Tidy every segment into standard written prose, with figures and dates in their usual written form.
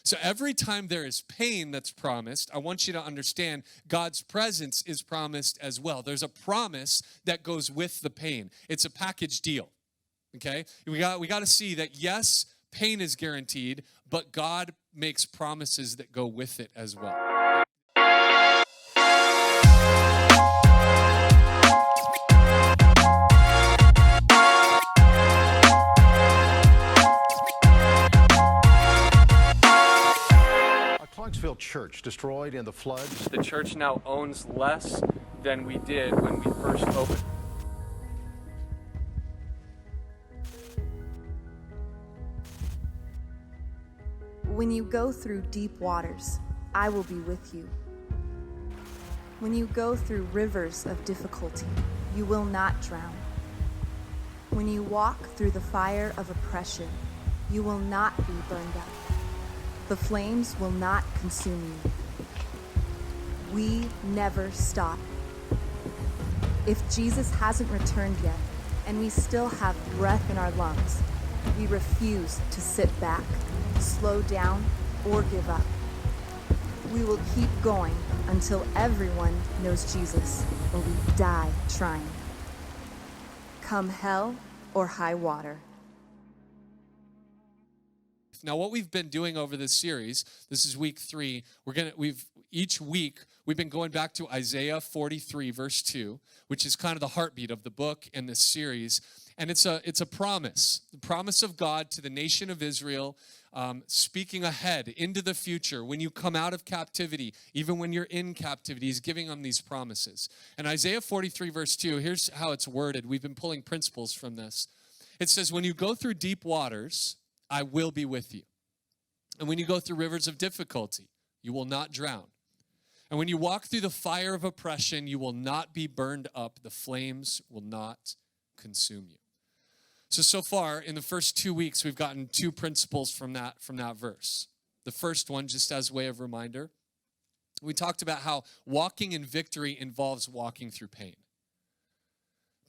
So every time there is pain that's promised, I want you to understand God's presence is promised as well. There's a promise that goes with the pain. It's a package deal, okay? We got to see that, yes, pain is guaranteed, but God makes promises that go with it as well. Clarksville church destroyed in the floods. The church now owns less than we did when we first opened. When you go through deep waters, I will be with you. When you go through rivers of difficulty, you will not drown. When you walk through the fire of oppression, you will not be burned up. The flames will not consume you. We never stop. If Jesus hasn't returned yet, and we still have breath in our lungs, we refuse to sit back, slow down, or give up. We will keep going until everyone knows Jesus, or we die trying. Come hell or high water. Now, what we've been doing over this series, this is week 3. Each week we've been going back to Isaiah 43, verse 2, which is kind of the heartbeat of the book and this series. And it's a promise, the promise of God to the nation of Israel, speaking ahead into the future. When you come out of captivity, even when you're in captivity, he's giving them these promises. And Isaiah 43, verse 2, here's how it's worded. We've been pulling principles from this. It says, when you go through deep waters, I will be with you. And when you go through rivers of difficulty, you will not drown. And when you walk through the fire of oppression, you will not be burned up. The flames will not consume you. So far, in the first 2 weeks, we've gotten 2 principles from that verse. The first one, just as way of reminder, we talked about how walking in victory involves walking through pain.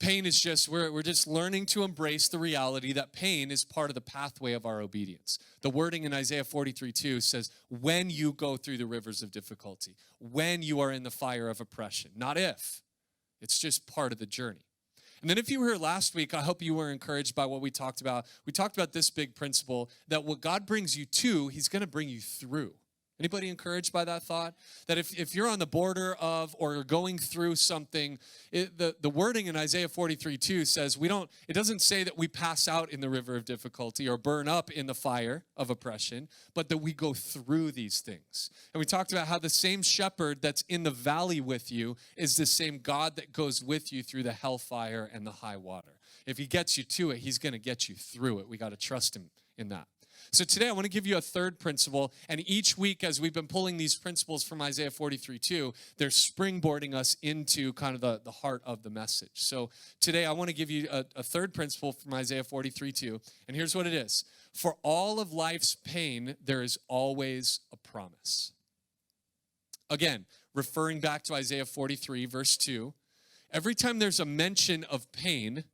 Pain is just, we're just learning to embrace the reality that pain is part of the pathway of our obedience. The wording in Isaiah 43:2 says, when you go through the rivers of difficulty, when you are in the fire of oppression, not if. It's just part of the journey. And then if you were here last week, I hope you were encouraged by what we talked about. We talked about this big principle that what God brings you to, he's going to bring you through. Anybody encouraged by that thought? That if you're on the border of or going through something, the wording in Isaiah 43:2 says it doesn't say that we pass out in the river of difficulty or burn up in the fire of oppression, but that we go through these things. And we talked about how the same shepherd that's in the valley with you is the same God that goes with you through the hellfire and the high water. If he gets you to it, he's going to get you through it. We got to trust him in that. So today I want to give you a third principle, and each week as we've been pulling these principles from Isaiah 43:2, they're springboarding us into kind of the heart of the message. So today I want to give you a third principle from Isaiah 43:2, and here's what it is. For all of life's pain, there is always a promise. Again, referring back to Isaiah 43, verse 2, every time there's a mention of pain,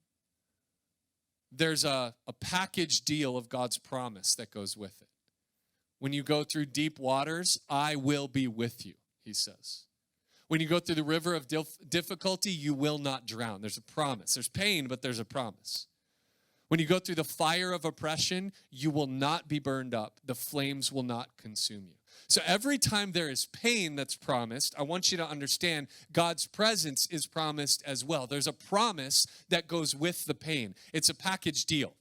there's a package deal of God's promise that goes with it. When you go through deep waters, I will be with you, he says. When you go through the river of difficulty, you will not drown. There's a promise. There's pain, but there's a promise. When you go through the fire of oppression, you will not be burned up. The flames will not consume you. So every time there is pain that's promised, I want you to understand God's presence is promised as well. There's a promise that goes with the pain. It's a package deal,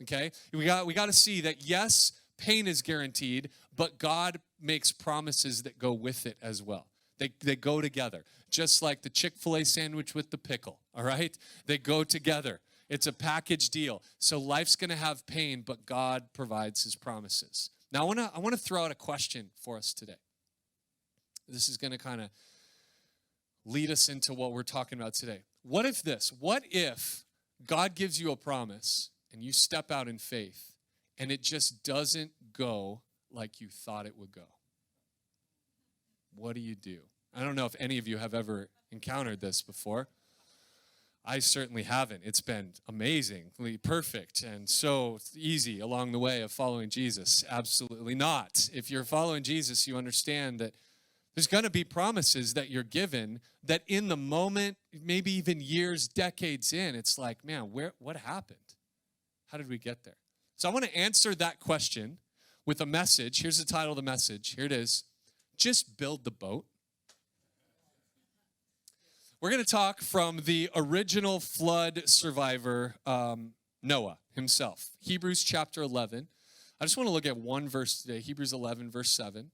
okay? We got to see that, yes, pain is guaranteed, but God makes promises that go with it as well. They go together, just like the Chick-fil-A sandwich with the pickle, all right? They go together. It's a package deal. So life's going to have pain, but God provides his promises. Now, I want to throw out a question for us today. This is going to kind of lead us into what we're talking about today. What if God gives you a promise and you step out in faith and it just doesn't go like you thought it would go? What do you do? I don't know if any of you have ever encountered this before. I certainly haven't. It's been amazingly perfect and so easy along the way of following Jesus. Absolutely not. If you're following Jesus, you understand that there's going to be promises that you're given that in the moment, maybe even years, decades in, it's like, man, what happened? How did we get there? So I want to answer that question with a message. Here's the title of the message. Here it is. Just build the boat. We're going to talk from the original flood survivor, Noah himself. Hebrews chapter 11. I just want to look at one verse today, Hebrews 11, verse 7.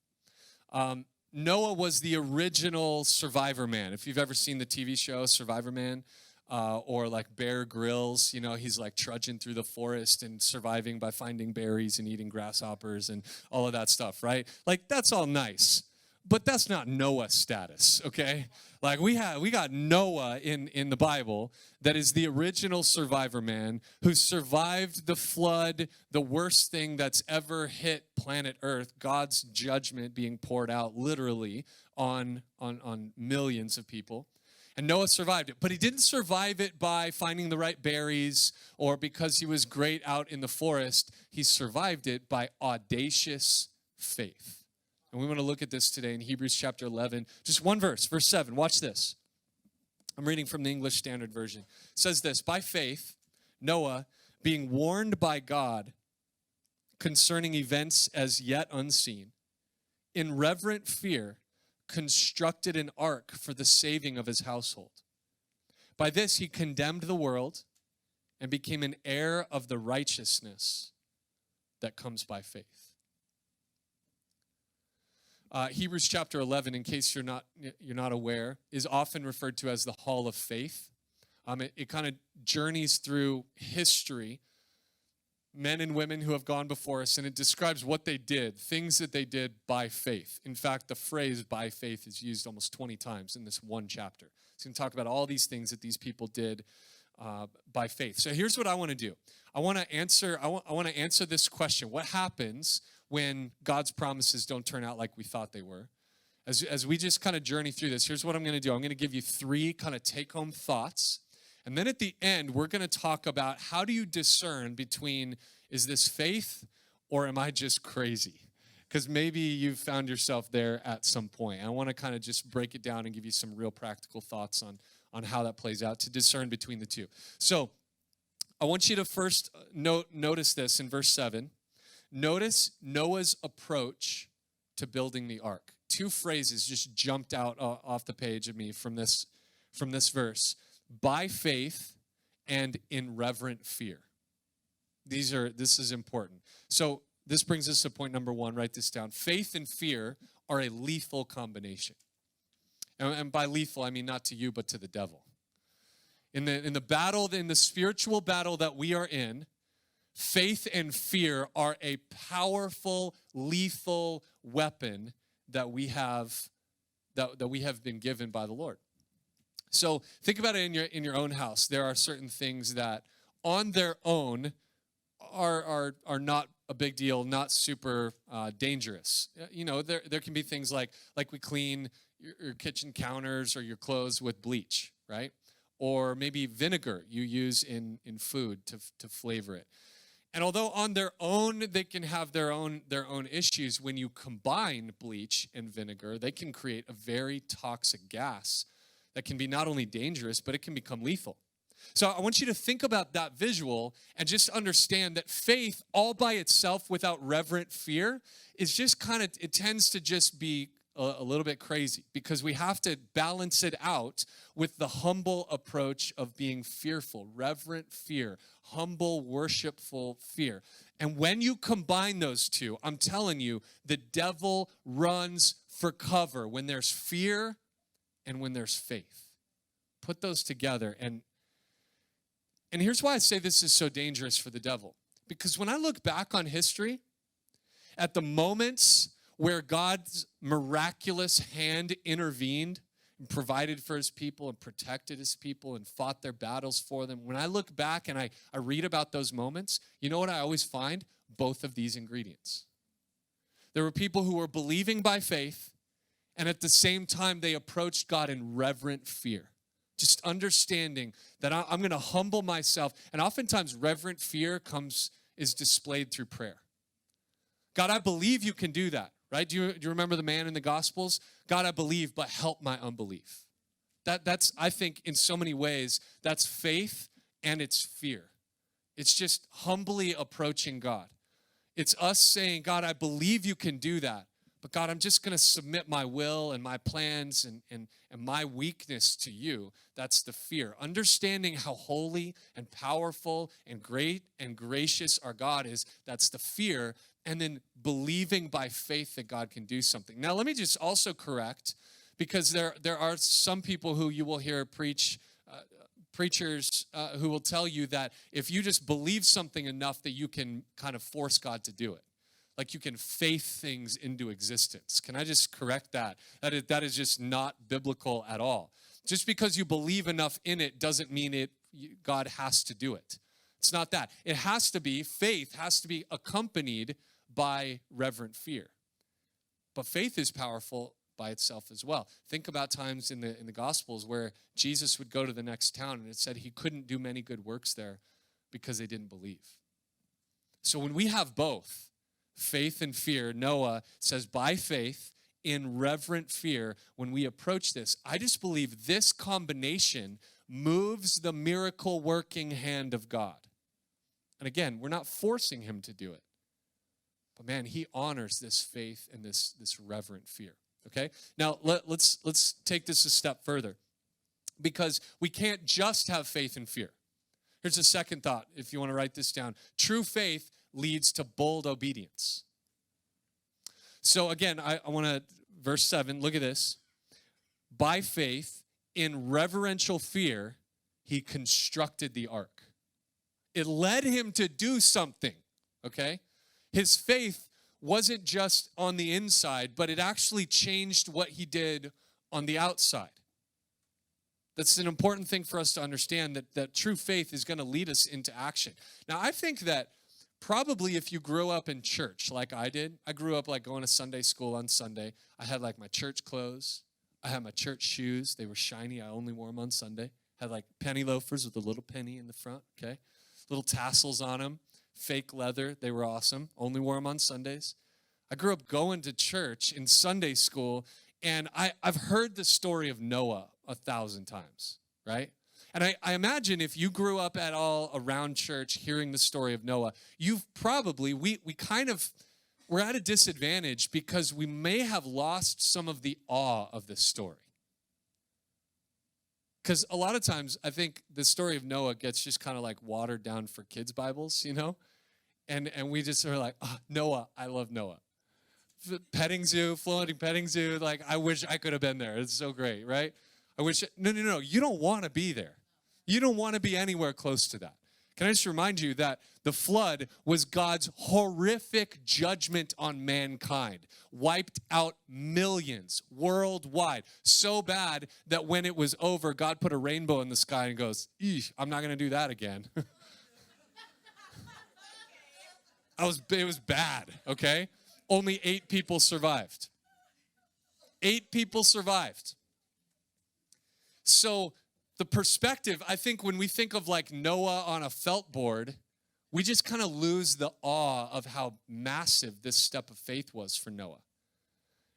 Noah was the original survivor man. If you've ever seen the TV show Survivor Man, or like Bear Grylls, he's like trudging through the forest and surviving by finding berries and eating grasshoppers and all of that stuff, right? Like, that's all nice. But that's not Noah status, okay? Like we got Noah in the Bible that is the original survivor man who survived the flood, the worst thing that's ever hit planet Earth, God's judgment being poured out literally on millions of people. And Noah survived it. But he didn't survive it by finding the right berries or because he was great out in the forest. He survived it by audacious faith. And we want to look at this today in Hebrews chapter 11. Just one verse, verse 7. Watch this. I'm reading from the English Standard Version. It says this, by faith, Noah, being warned by God concerning events as yet unseen, in reverent fear, constructed an ark for the saving of his household. By this he condemned the world and became an heir of the righteousness that comes by faith. Hebrews chapter 11, in case you're not aware, is often referred to as the Hall of Faith. It kind of journeys through history, men and women who have gone before us, and it describes what they did, things that they did by faith. In fact, the phrase by faith is used almost 20 times in this one chapter. It's going to talk about all these things that these people did by faith. So here's what I want to do. I want to answer this question. What happens when God's promises don't turn out like we thought they were? As we just kind of journey through this, here's what I'm going to do. I'm going to give you 3 kind of take-home thoughts. And then at the end, we're going to talk about how do you discern between, is this faith or am I just crazy? Because maybe you've found yourself there at some point. I want to kind of just break it down and give you some real practical thoughts on how that plays out to discern between the two. So I want you to first notice this in verse 7. Notice Noah's approach to building the ark. 2 phrases just jumped out off the page of me from this verse. By faith and in reverent fear. This is important. So this brings us to point number 1. Write this down. Faith and fear are a lethal combination. And by lethal, I mean not to you, but to the devil. In the spiritual battle that we are in, faith and fear are a powerful, lethal weapon that we have been given by the Lord. So think about it in your own house. There are certain things that on their own are not a big deal, not super dangerous. There can be things like we clean your kitchen counters or your clothes with bleach, right? Or maybe vinegar you use in food to flavor it. And although on their own they can have their own issues, when you combine bleach and vinegar, they can create a very toxic gas that can be not only dangerous, but it can become lethal. So I want you to think about that visual and just understand that faith all by itself without reverent fear is just it tends to just be a little bit crazy, because we have to balance it out with the humble approach of being fearful, reverent fear, humble, worshipful fear. And when you combine those two, I'm telling you, the devil runs for cover when there's fear and when there's faith. Put those together. And here's why I say this is so dangerous for the devil. Because when I look back on history, at the moments where God's miraculous hand intervened and provided for his people and protected his people and fought their battles for them, when I look back and I read about those moments, you know what I always find? Both of these ingredients. There were people who were believing by faith, and at the same time, they approached God in reverent fear. Just understanding that I'm going to humble myself. And oftentimes reverent fear is displayed through prayer. God, I believe you can do that, right? Do you remember the man in the Gospels? God, I believe, but help my unbelief. That's, I think, in so many ways, that's faith and it's fear. It's just humbly approaching God. It's us saying, God, I believe you can do that. But God, I'm just going to submit my will and my plans and my weakness to you. That's the fear. Understanding how holy and powerful and great and gracious our God is, that's the fear. And then believing by faith that God can do something. Now, let me just also correct, because there are some people who you will hear preachers who will tell you that if you just believe something enough that you can kind of force God to do it. Like you can faith things into existence. Can I just correct that? That is just not biblical at all. Just because you believe enough in it doesn't mean God has to do it. It's not that. Faith has to be accompanied by reverent fear. But faith is powerful by itself as well. Think about times in the Gospels where Jesus would go to the next town and it said he couldn't do many good works there because they didn't believe. So when we have both, faith and fear, Noah says, by faith, in reverent fear, when we approach this, I just believe this combination moves the miracle-working hand of God. And again, we're not forcing him to do it. But man, he honors this faith and this reverent fear. Okay? Now, let's take this a step further. Because we can't just have faith and fear. Here's a second thought, if you want to write this down. True faith leads to bold obedience. So again, I want to, verse 7, look at this. By faith, in reverential fear, he constructed the ark. It led him to do something, okay? His faith wasn't just on the inside, but it actually changed what he did on the outside. That's an important thing for us to understand, that true faith is going to lead us into action. Now, I think that probably if you grew up in church like I did, I grew up like going to Sunday school on Sunday. I had like my church clothes. I had my church shoes. They were shiny. I only wore them on Sunday. Had like penny loafers with a little penny in the front, okay? Little tassels on them, fake leather. They were awesome. Only wore them on Sundays. I grew up going to church in Sunday school, and I've heard the story of Noah 1,000 times, right? And I imagine if you grew up at all around church hearing the story of Noah, you've probably, we're at a disadvantage because we may have lost some of the awe of this story. Because a lot of times I think the story of Noah gets just kind of like watered down for kids' Bibles, you know? And we just are like, oh, Noah, I love Noah. Petting zoo, floating petting zoo, like I wish I could have been there. It's so great, right? No, you don't want to be there. You don't want to be anywhere close to that. Can I just remind you that the flood was God's horrific judgment on mankind, wiped out millions worldwide, so bad that when it was over, God put a rainbow in the sky and goes, I'm not going to do that again. It was bad, okay? Only 8 people survived. 8 people survived. So the perspective, I think when we think of like Noah on a felt board, we just kind of lose the awe of how massive this step of faith was for Noah.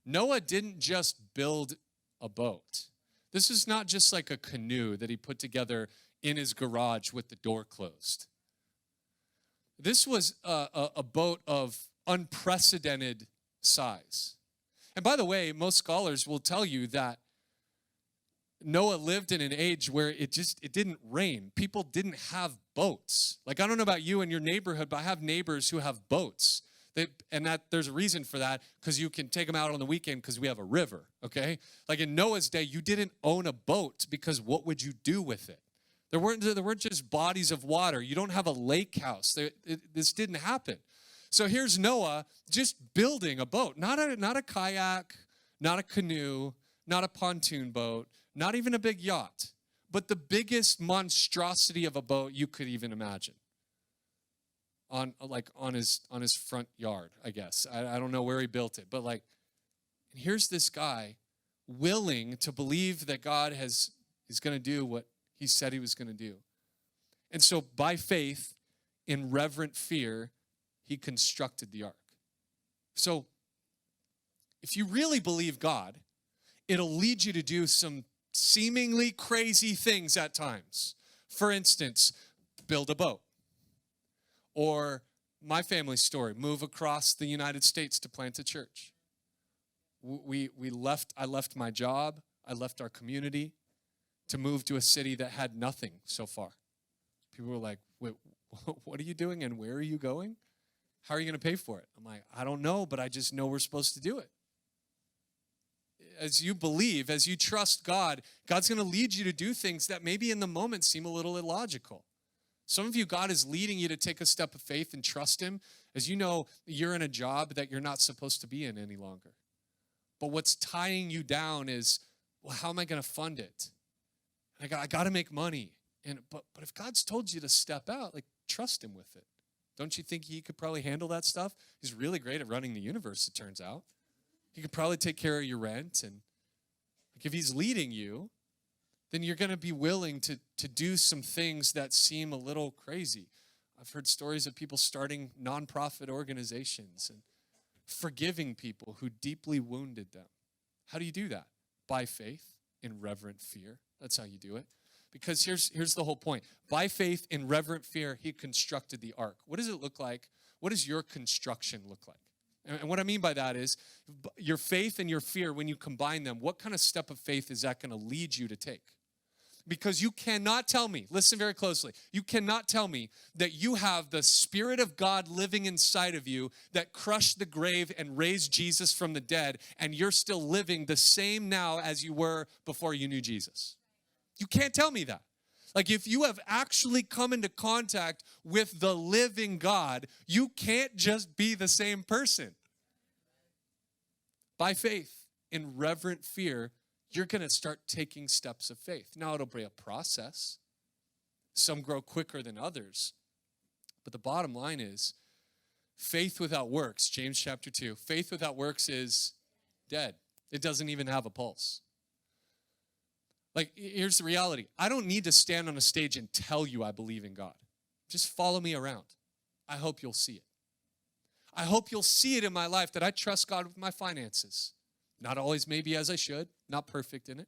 Noah didn't just build a boat. This is not just like a canoe that he put together in his garage with the door closed. This was a boat of unprecedented size. And by the way, most scholars will tell you that Noah lived in an age where it didn't rain. People didn't have boats. Like, I don't know about you in your neighborhood, but I have neighbors who have boats. There's a reason for that, because you can take them out on the weekend because we have a river, okay? Like in Noah's day, you didn't own a boat because what would you do with it? There weren't just bodies of water. You don't have a lake house. This didn't happen. So here's Noah just building a boat, not a kayak, not a canoe, not a pontoon boat, not even a big yacht, but the biggest monstrosity of a boat you could even imagine. On his front yard, I guess. I don't know where he built it, but like, and here's this guy willing to believe that God is He's going to do what he said he was going to do. And so by faith, in reverent fear, he constructed the ark. So if you really believe God, it'll lead you to do some seemingly crazy things at times. For instance, build a boat. Or my family story, move across the United States to plant a church. I left my job, I left our community to move to a city that had nothing so far. People were like, wait, what are you doing and where are you going? How are you going to pay for it? I'm like, I don't know, but I just know we're supposed to do it. As you believe, as you trust God, God's going to lead you to do things that maybe in the moment seem a little illogical. Some of you, God is leading you to take a step of faith and trust him. As you know, you're in a job that you're not supposed to be in any longer. But what's tying you down is, well, how am I going to fund it? I got to make money. But if God's told you to step out, like, trust him with it. Don't you think he could probably handle that stuff? He's really great at running the universe, it turns out. He could probably take care of your rent. And like, if he's leading you, then you're going to be willing to do some things that seem a little crazy. I've heard stories of people starting nonprofit organizations and forgiving people who deeply wounded them. How do you do that? By faith, in reverent fear. That's how you do it. Because here's the whole point. By faith, in reverent fear, he constructed the ark. What does it look like? What does your construction look like? And what I mean by that is your faith and your fear, when you combine them, what kind of step of faith is that going to lead you to take? Because you cannot tell me, listen very closely, you cannot tell me that you have the Spirit of God living inside of you that crushed the grave and raised Jesus from the dead, and you're still living the same now as you were before you knew Jesus. You can't tell me that. Like, if you have actually come into contact with the living God, you can't just be the same person. By faith, in reverent fear, you're going to start taking steps of faith. Now, it'll be a process. Some grow quicker than others. But the bottom line is, faith without works, James chapter 2, faith without works is dead. It doesn't even have a pulse. Like, here's the reality. I don't need to stand on a stage and tell you I believe in God. Just follow me around. I hope you'll see it. I hope you'll see it in my life that I trust God with my finances. Not always maybe as I should, not perfect in it.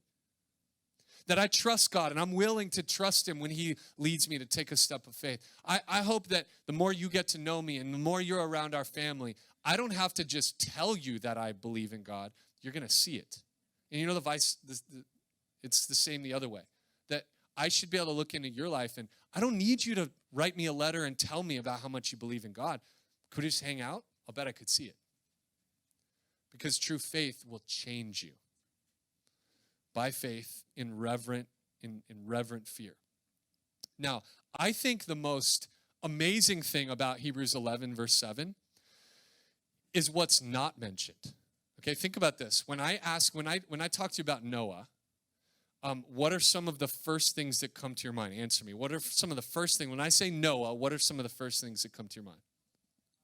That I trust God and I'm willing to trust him when he leads me to take a step of faith. I hope that the more you get to know me and the more you're around our family, I don't have to just tell you that I believe in God. You're going to see it. And you know it's the same the other way. That I should be able to look into your life and I don't need you to write me a letter and tell me about how much you believe in God. Could we just hang out? I'll bet I could see it. Because true faith will change you. By faith, in reverent fear. Now, I think the most amazing thing about Hebrews 11, verse 7, is what's not mentioned. Okay, think about this. When I talk to you about Noah, what are some of the first things that come to your mind? Answer me. What are some of the first things, when I say Noah, what are some of the first things that come to your mind?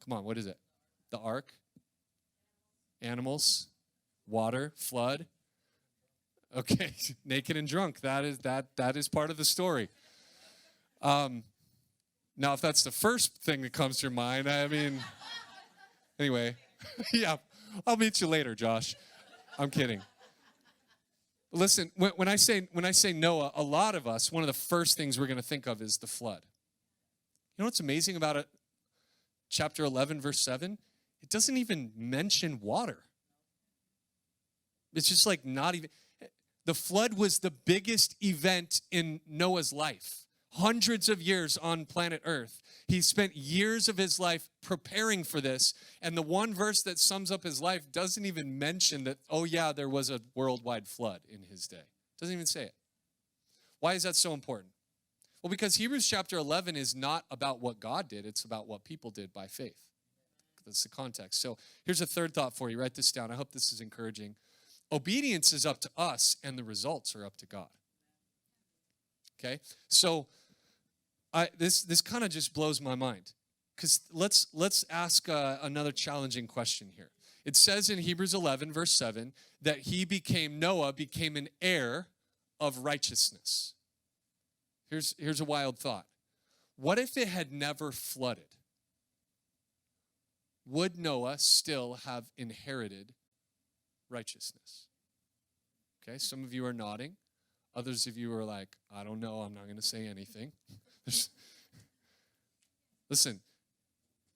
Come on, what is it? The ark? Animals? Water? Flood? Okay, naked and drunk. That is part of the story. Now, if that's the first thing that comes to your mind, I mean, anyway, yeah, I'll meet you later, Josh. I'm kidding. Listen, when I say Noah, a lot of us, one of the first things we're going to think of is the flood. You know what's amazing about it? Chapter 11, verse 7? It doesn't even mention water. It's just like not even. The flood was the biggest event in Noah's life. Hundreds of years on planet Earth. He spent years of his life preparing for this. And the one verse that sums up his life doesn't even mention that, oh yeah, there was a worldwide flood in his day. Doesn't even say it. Why is that so important? Well, because Hebrews chapter 11 is not about what God did. It's about what people did by faith. That's the context. So here's a third thought for you. Write this down. I hope this is encouraging. Obedience is up to us, and the results are up to God. Okay? So this kind of just blows my mind. Because let's ask another challenging question here. It says in Hebrews 11, verse 7, that Noah became an heir of righteousness. Here's a wild thought. What if it had never flooded? Would Noah still have inherited righteousness? Okay, some of you are nodding. Others of you are like, I don't know, I'm not going to say anything. Listen,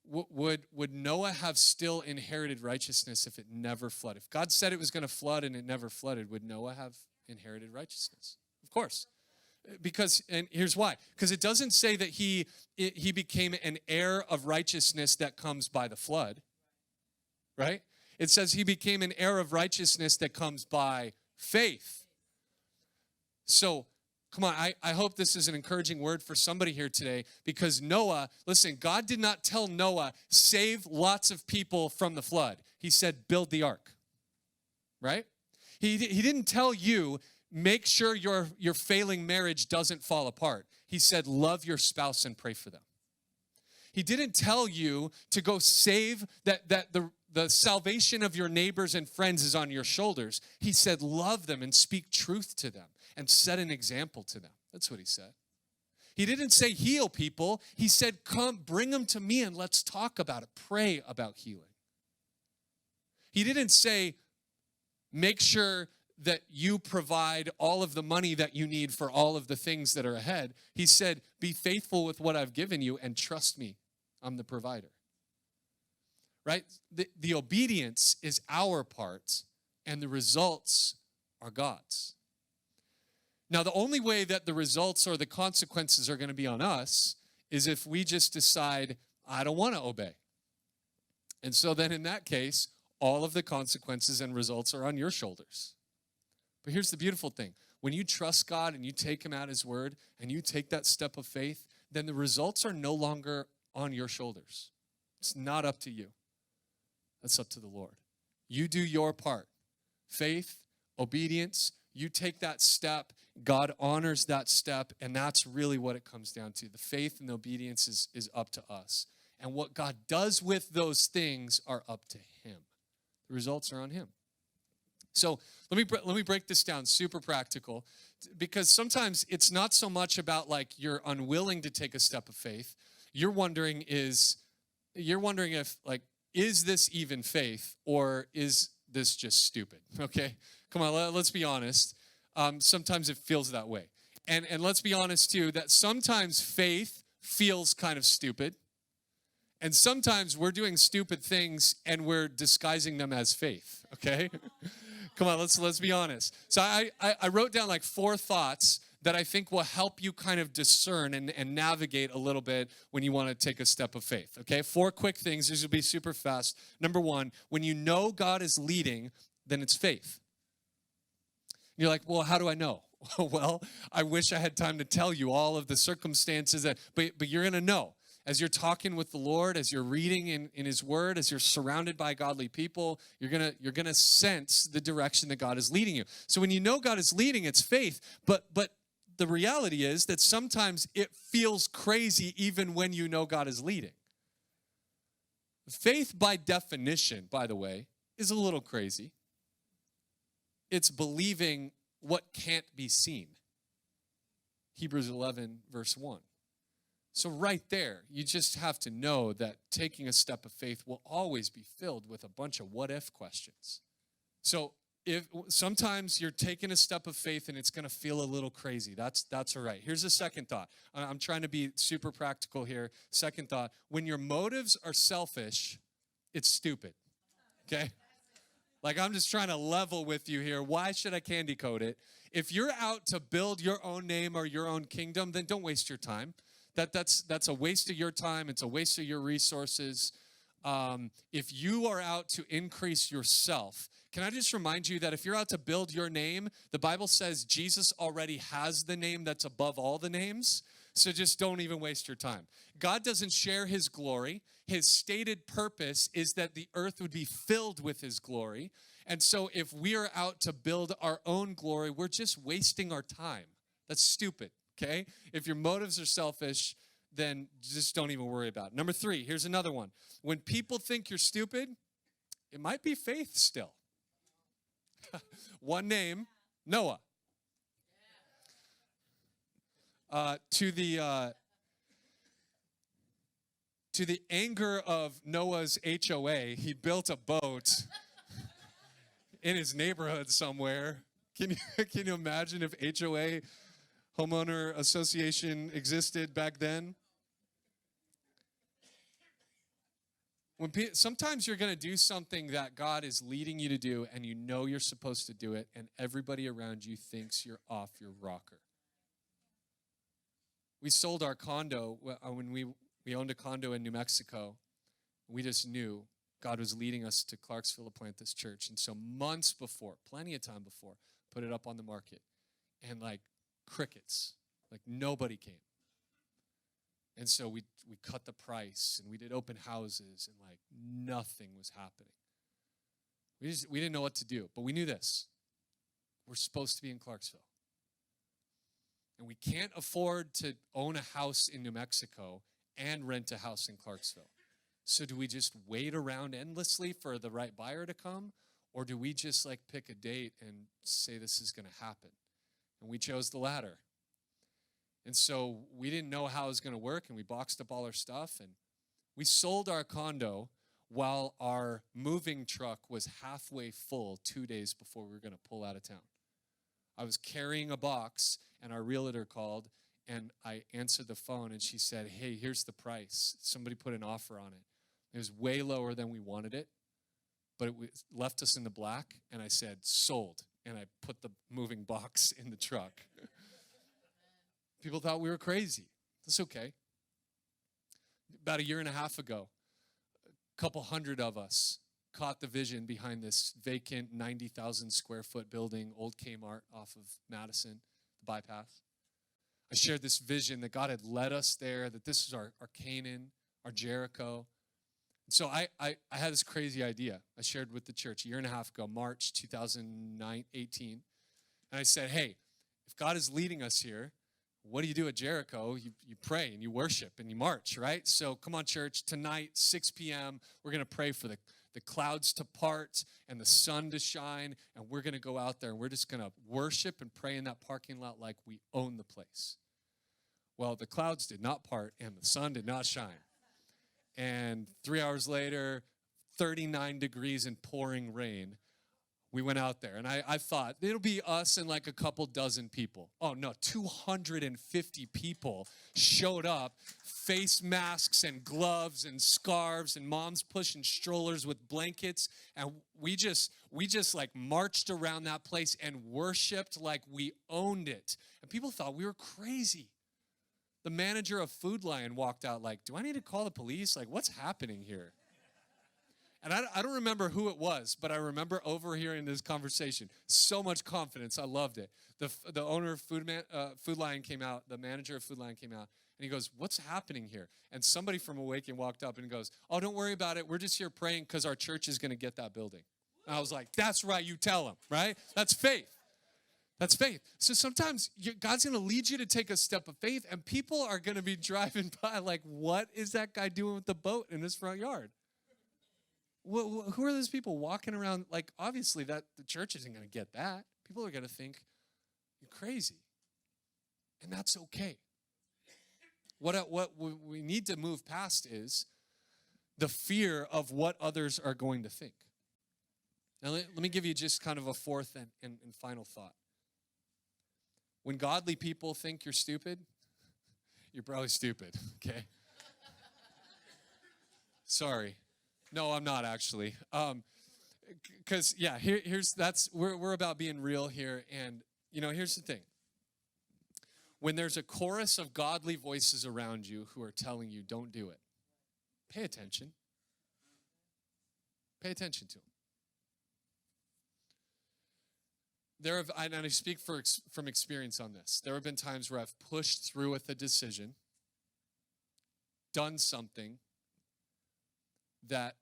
would Noah have still inherited righteousness if it never flooded? If God said it was going to flood and it never flooded, would Noah have inherited righteousness? Of course. Because, and here's why. Because it doesn't say that he became an heir of righteousness that comes by the flood, right? It says he became an heir of righteousness that comes by faith. So, come on, I hope this is an encouraging word for somebody here today, because Noah, listen, God did not tell Noah, save lots of people from the flood. He said, build the ark, right? He didn't tell you, make sure your failing marriage doesn't fall apart. He said, love your spouse and pray for them. He didn't tell you to go save that the salvation of your neighbors and friends is on your shoulders. He said, love them and speak truth to them and set an example to them. That's what he said. He didn't say heal people. He said, come, bring them to me and let's talk about it. Pray about healing. He didn't say, make sure that you provide all of the money that you need for all of the things that are ahead. He said, be faithful with what I've given you and trust me, I'm the provider. Right? The obedience is our part and the results are God's. Now, the only way that the results or the consequences are going to be on us is if we just decide, I don't want to obey. And so then in that case, all of the consequences and results are on your shoulders. But here's the beautiful thing. When you trust God and you take him at his word and you take that step of faith, then the results are no longer on your shoulders. It's not up to you. That's up to the Lord. You do your part. Faith, obedience, you take that step, God honors that step, and that's really what it comes down to. The faith and the obedience is up to us. And what God does with those things are up to him. The results are on him. So let me break this down, super practical, because sometimes it's not so much about like you're unwilling to take a step of faith. You're wondering if like, is this even faith or is this just stupid? Okay, come on, let's be honest. Sometimes it feels that way, and let's be honest too that sometimes faith feels kind of stupid, and sometimes we're doing stupid things and we're disguising them as faith. Okay. Come on, let's be honest. So I wrote down like 4 thoughts that I think will help you kind of discern and navigate a little bit when you want to take a step of faith, okay? 4 quick things. These will be super fast. Number 1, when you know God is leading, then it's faith. You're like, well, how do I know? Well, I wish I had time to tell you all of the circumstances, but you're going to know. As you're talking with the Lord, as you're reading in his word, as you're surrounded by godly people, you're gonna sense the direction that God is leading you. So when you know God is leading, it's faith. But the reality is that sometimes it feels crazy even when you know God is leading. Faith, by definition, by the way, is a little crazy. It's believing what can't be seen. Hebrews 11, verse 1. So right there, you just have to know that taking a step of faith will always be filled with a bunch of what-if questions. So if sometimes you're taking a step of faith and it's going to feel a little crazy, that's all right. Here's a second thought. I'm trying to be super practical here. Second thought, when your motives are selfish, it's stupid, okay? Like, I'm just trying to level with you here. Why should I candy coat it? If you're out to build your own name or your own kingdom, then don't waste your time. That's a waste of your time. It's a waste of your resources. If you are out to increase yourself, can I just remind you that if you're out to build your name, the Bible says Jesus already has the name that's above all the names. So just don't even waste your time. God doesn't share his glory. His stated purpose is that the earth would be filled with his glory. And so if we are out to build our own glory, we're just wasting our time. That's stupid. Okay? If your motives are selfish, then just don't even worry about it. Number 3, here's another one. When people think you're stupid, it might be faith still. One name, Noah. To the anger of Noah's HOA, he built a boat in his neighborhood somewhere. Can you imagine if HOA, homeowner association, existed back then? Sometimes you're going to do something that God is leading you to do, and you know you're supposed to do it, and everybody around you thinks you're off your rocker. We sold our condo when we owned a condo in New Mexico. We just knew God was leading us to Clarksville to plant this church. And so months before, plenty of time before, put it up on the market. And like crickets, like nobody came. And so we cut the price and we did open houses and like nothing was happening. We didn't know what to do, but we knew this. We're supposed to be in Clarksville. And we can't afford to own a house in New Mexico and rent a house in Clarksville. So do we just wait around endlessly for the right buyer to come? Or do we just like pick a date and say this is going to happen? And we chose the latter. And so we didn't know how it was going to work, and we boxed up all our stuff, and we sold our condo while our moving truck was halfway full 2 days before we were going to pull out of town. I was carrying a box, and our realtor called, and I answered the phone, and she said, hey, here's the price. Somebody put an offer on it. It was way lower than we wanted it, but it left us in the black, and I said, sold, and I put the moving box in the truck. People thought we were crazy. That's okay. About 1.5 years ago, a couple hundred of us caught the vision behind this vacant 90,000 square foot building, old Kmart off of Madison, the bypass. I shared this vision that God had led us there, that this is our Canaan, our Jericho. And so I had this crazy idea I shared with the church 1.5 years ago, March 2018. And I said, hey, if God is leading us here, what do you do at Jericho? You pray and you worship and you march, right? So come on, church, tonight, 6 p.m., we're going to pray for the clouds to part and the sun to shine, and we're going to go out there and we're just going to worship and pray in that parking lot like we own the place. Well, the clouds did not part and the sun did not shine. And 3 hours later, 39 degrees and pouring rain. We went out there, and I thought, it'll be us and like a couple dozen people. Oh, no, 250 people showed up, face masks and gloves and scarves, and moms pushing strollers with blankets, and we just like marched around that place and worshiped like we owned it. And people thought we were crazy. The manager of Food Lion walked out like, do I need to call the police? Like, what's happening here? And I don't remember who it was, but I remember overhearing this conversation. So much confidence. I loved it. The owner of Food Lion came out, the manager of Food Lion came out, and he goes, what's happening here? And somebody from Awaken walked up and goes, oh, don't worry about it. We're just here praying because our church is going to get that building. And I was like, that's right, you tell him, right? That's faith. That's faith. So sometimes God's going to lead you to take a step of faith, and people are going to be driving by like, what is that guy doing with the boat in his front yard? Well, who are those people walking around? Like, obviously, that the church isn't going to get that. People are going to think you're crazy, and that's okay. What we need to move past is the fear of what others are going to think. Now, let me give you just kind of a fourth and final thought. When godly people think you're stupid, you're probably stupid, okay? Sorry. No, I'm not actually. Because we're about being real here, and here's the thing. When there's a chorus of godly voices around you who are telling you don't do it, pay attention. Pay attention to them. And I speak from experience on this. There have been times where I've pushed through with a decision, done something that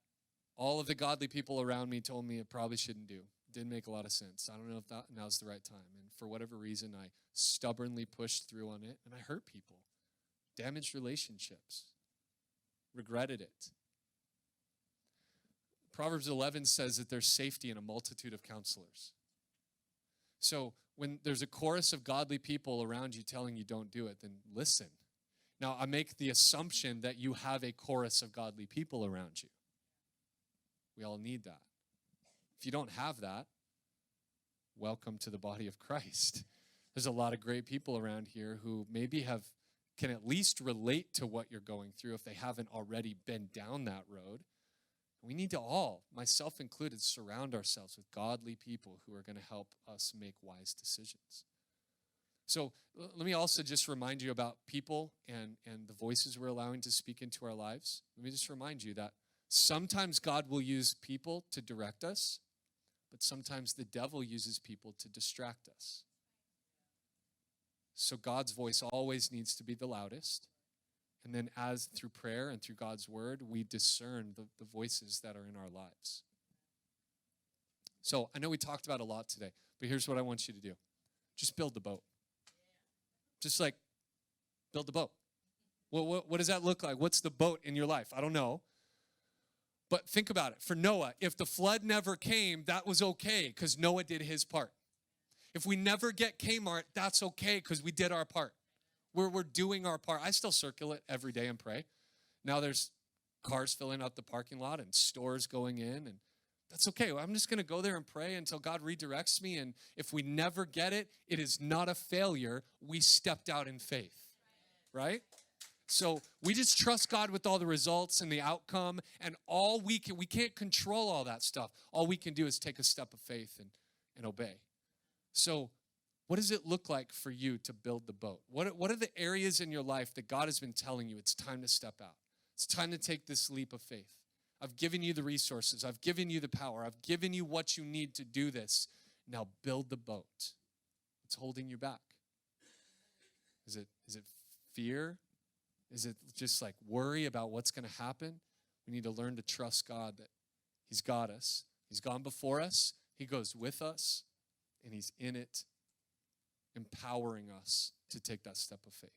all of the godly people around me told me it probably shouldn't do. Didn't make a lot of sense. I don't know if now's the right time. And for whatever reason, I stubbornly pushed through on it, and I hurt people, damaged relationships, regretted it. Proverbs 11 says that there's safety in a multitude of counselors. So when there's a chorus of godly people around you telling you don't do it, then listen. Now, I make the assumption that you have a chorus of godly people around you. We all need that. If you don't have that, welcome to the body of Christ. There's a lot of great people around here who maybe can at least relate to what you're going through if they haven't already been down that road. We need to all, myself included, surround ourselves with godly people who are going to help us make wise decisions. So let me also just remind you about people and the voices we're allowing to speak into our lives. Let me just remind you that sometimes God will use people to direct us, but sometimes the devil uses people to distract us. So God's voice always needs to be the loudest. And then as through prayer and through God's word, we discern the voices that are in our lives. So I know we talked about a lot today, but here's what I want you to do. Just build the boat. Just like build the boat. What does that look like? What's the boat in your life? I don't know. But think about it. For Noah, if the flood never came, that was okay because Noah did his part. If we never get Kmart, that's okay because we did our part. We're doing our part. I still circle it every day and pray. Now there's cars filling out the parking lot and stores going in, and that's okay. I'm just going to go there and pray until God redirects me, and if we never get it, it is not a failure. We stepped out in faith, right? So we just trust God with all the results and the outcome, and we can't control all that stuff. All we can do is take a step of faith and obey. So what does it look like for you to build the boat? What are the areas in your life that God has been telling you it's time to step out? It's time to take this leap of faith. I've given you the resources. I've given you the power. I've given you what you need to do this. Now build the boat. What's holding you back? Is it fear? Is it just like worry about what's going to happen? We need to learn to trust God that He's got us. He's gone before us. He goes with us. And He's in it, empowering us to take that step of faith.